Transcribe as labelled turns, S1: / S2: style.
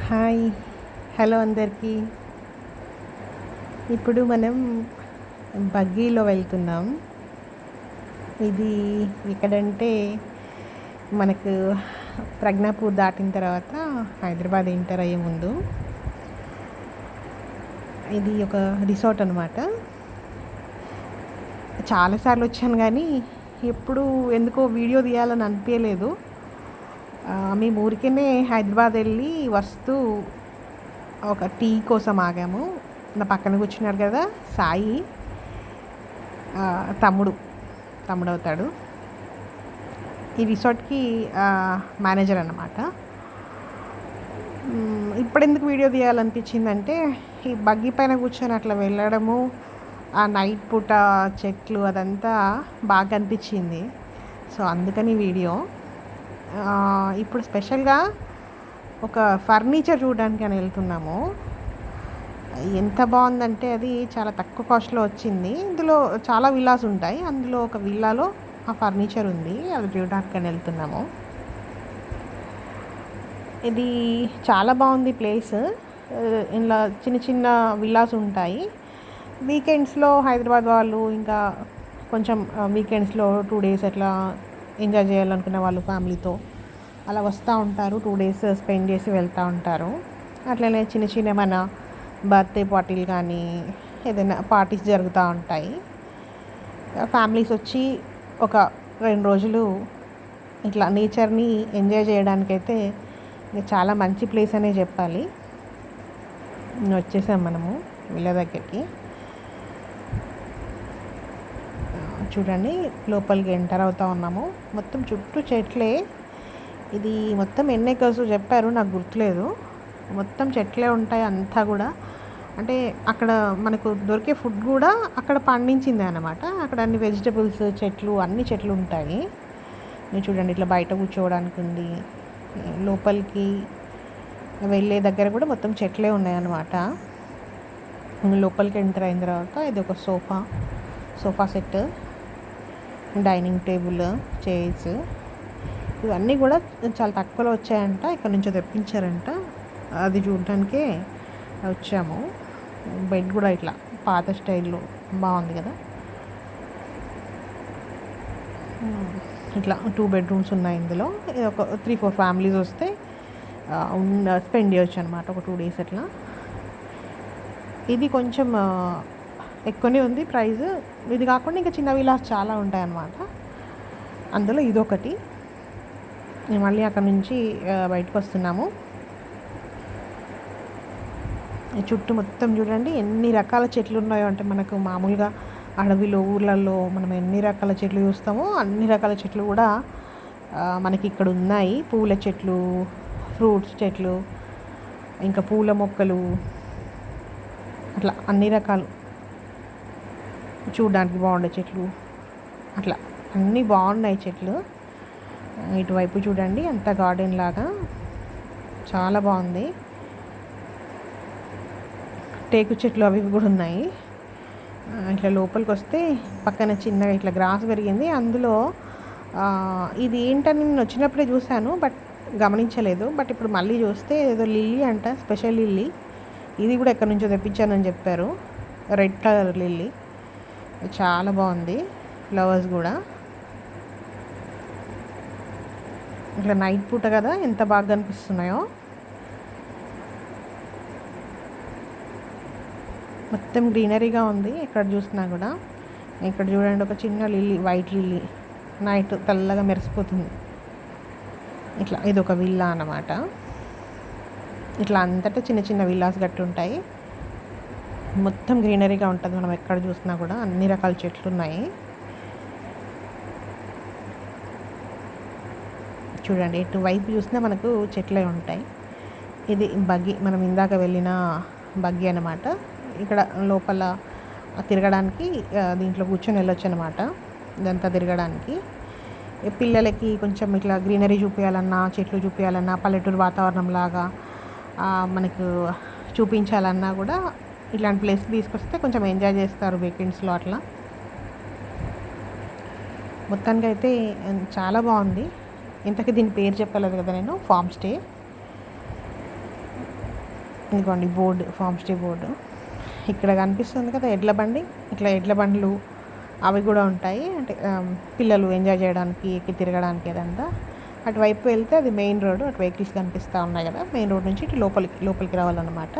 S1: Hi. Hello అందరికీ. ఇప్పుడు మనం బగ్గీలో వెళ్తున్నాం. ఇది ఎక్కడంటే మనకు ప్రజ్ఞాపూర్ దాటిన తర్వాత హైదరాబాద్ ఎంటర్ అయ్యే ముందు ఇది ఒక రిసార్ట్ అనమాట. చాలాసార్లు వచ్చాను కానీ ఎప్పుడు ఎందుకో వీడియో తీయాలని అనిపించలేదు. మేము ఊరికేనే హైదరాబాద్ వెళ్ళి వస్తూ ఒక టీ కోసం ఆగాము. నా పక్కన కూర్చున్నాడు కదా సాయి, తమ్ముడు అవుతాడు. ఈ రిసార్ట్కి మేనేజర్ అన్నమాట. ఇప్పుడు ఎందుకు వీడియో తీయాలనిపించిందంటే ఈ బగ్గీ పైన కూర్చొని అట్లా వెళ్ళడము, ఆ నైట్ పూట చెట్లు అదంతా బాగా అనిపించింది. సో అందుకని వీడియో. ఇప్పుడు స్పెషల్గా ఒక ఫర్నిచర్ చూడడానికి అని వెళ్తున్నాము. ఎంత బాగుందంటే అది చాలా తక్కువ కాస్ట్లో వచ్చింది. ఇందులో చాలా విల్లాస్ ఉంటాయి, అందులో ఒక విల్లాలో ఆ ఫర్నిచర్ ఉంది, అది చూడడానికి అని వెళ్తున్నాము. ఇది చాలా బాగుంది ప్లేస్. ఇలా చిన్న చిన్న విల్లాస్ ఉంటాయి. వీకెండ్స్లో హైదరాబాద్ వాళ్ళు ఇంకా కొంచెం వీకెండ్స్లో 2 days అట్లా ఎంజాయ్ చేయాలనుకునే వాళ్ళు ఫ్యామిలీతో అలా వస్తూ ఉంటారు. 2 days స్పెండ్ చేసి వెళ్తూ ఉంటారు. అట్లనే చిన్న చిన్న మన బర్త్డే పార్టీలు కానీ ఏదైనా పార్టీస్ జరుగుతూ ఉంటాయి. ఫ్యామిలీస్ వచ్చి ఒక 2 రోజులు ఇట్లా నేచర్ని ఎంజాయ్ చేయడానికైతే చాలా మంచి ప్లేస్ అనే చెప్పాలి. వచ్చేసాం మనము వీళ్ళ దగ్గరికి. చూడండి, లోపలికి ఎంటర్ అవుతూ ఉన్నాము. మొత్తం చుట్టూ చెట్లే. ఇది మొత్తం ఎన్ని ఎకర్స్ చెప్పారు, నాకు గుర్తులేదు. మొత్తం చెట్లే ఉంటాయి అంతా కూడా. అంటే అక్కడ మనకు దొరికే ఫుడ్ కూడా అక్కడ పండించింది అన్నమాట. అక్కడ అన్ని వెజిటబుల్స్ చెట్లు, అన్ని చెట్లు ఉంటాయి. మీరు చూడండి, ఇట్లా బయట కూర్చోవడానికి ఉంది. లోపలికి వెళ్ళే దగ్గర కూడా మొత్తం చెట్లే ఉన్నాయన్నమాట. లోపలికి ఎంటర్ అయిన తర్వాత ఇది ఒక sofa set, dining table, chairs, ఇవన్నీ కూడా చాలా తక్కువలో వచ్చాయంట. ఇక్కడ నుంచో తెప్పించారంట. అది చూడటానికే వచ్చాము. బెడ్ కూడా ఇట్లా పాత స్టైల్లో బాగుంది కదా. ఇట్లా 2 bedrooms ఉన్నాయి ఇందులో. ఒక 3-4 ఫ్యామిలీస్ వస్తే స్పెండ్ చేయొచ్చు అనమాట ఒక 2 days అట్లా. ఇది కొంచెం ఎక్కువనే ఉంది ప్రైస్. ఇది కాకుండా ఇంకా చిన్న విలాస్ చాలా ఉంటాయన్నమాట. అందులో ఇదొకటి. మేము మళ్ళీ అక్కడ నుంచి బయటకు వస్తున్నాము. చుట్టూ మొత్తం చూడండి ఎన్ని రకాల చెట్లు ఉన్నాయో. అంటే మనకు మామూలుగా అడవిలో ఊర్లలో మనం ఎన్ని రకాల చెట్లు చూస్తామో అన్ని రకాల చెట్లు కూడా మనకి ఇక్కడ ఉన్నాయి. పూల చెట్లు, ఫ్రూట్స్ చెట్లు, ఇంకా పూల మొక్కలు, అట్లా అన్ని రకాలు చూడడానికి బాగుండే చెట్లు, అట్లా అన్నీ బాగున్నాయి చెట్లు. ఇటువైపు చూడండి, అంత గార్డెన్ లాగా చాలా బాగుంది. టేకు చెట్లు అవి కూడా ఉన్నాయి. ఇట్లా లోపలికి వస్తే పక్కన చిన్నగా ఇట్లా గ్రాస్ పెరిగింది. అందులో ఇది ఏంటని నేను వచ్చినప్పుడే చూశాను, బట్ గమనించలేదు. బట్ ఇప్పుడు మళ్ళీ చూస్తే ఏదో లిల్లీ అంట, స్పెషల్ లిల్లీ. ఇది కూడా ఎక్కడి నుంచో తెప్పించానని చెప్పారు. రెడ్ కలర్ లిల్లీ చాలా బాగుంది. ఫ్లవర్స్ కూడా ఇట్లా నైట్ పూట కదా ఎంత బాగా కనిపిస్తున్నాయో. మొత్తం గ్రీనరీగా ఉంది ఎక్కడ చూసినా కూడా. ఇక్కడ చూడండి, ఒక చిన్న లిల్లీ, వైట్ లిల్లీ, నైట్ తెల్లగా మెరిసిపోతుంది. ఇట్లా ఇది ఒక విల్లా అన్నమాట. ఇట్లా అంతటా చిన్న చిన్న విల్లాస్ గట్టి ఉంటాయి. మొత్తం గ్రీనరీగా ఉంటుంది. మనం ఎక్కడ చూసినా కూడా అన్ని రకాల చెట్లు ఉన్నాయి. చూడండి, ఇటువైపు చూసినా మనకు చెట్లే ఉంటాయి. ఇది బగ్గీ, మనం ఇందాక వెళ్ళిన బగ్గీ అన్నమాట. ఇక్కడ లోపల తిరగడానికి దీంట్లో కూర్చొని వెళ్ళొచ్చు అనమాట. ఇదంతా తిరగడానికి పిల్లలకి కొంచెం ఇట్లా గ్రీనరీ చూపించాలన్నా, చెట్లు చూపించాలన్నా, పల్లెటూరు వాతావరణం లాగా మనకు చూపించాలన్నా కూడా ఇట్లాంటి ప్లేస్ తీసుకొస్తే కొంచెం ఎంజాయ్ చేస్తారు వీకెండ్స్లో అట్లా. మొత్తానికి అయితే చాలా బాగుంది. ఇంతకీ దీని పేరు చెప్పలేదు కదా నేను. Farm stay. ఇదిగోండి బోర్డు, ఫామ్ స్టే బోర్డు ఇక్కడ కనిపిస్తుంది కదా. ఎడ్ల బండి, ఇట్లా ఎడ్ల బండ్లు అవి కూడా ఉంటాయి. అంటే పిల్లలు ఎంజాయ్ చేయడానికి, ఎక్కి తిరగడానికి అదంతా. అటువైపు వెళ్తే అది మెయిన్ రోడ్, అటు వెహికల్స్ కనిపిస్తూ ఉన్నాయి కదా. మెయిన్ రోడ్ నుంచి ఇటు లోపలికి రావాలన్నమాట.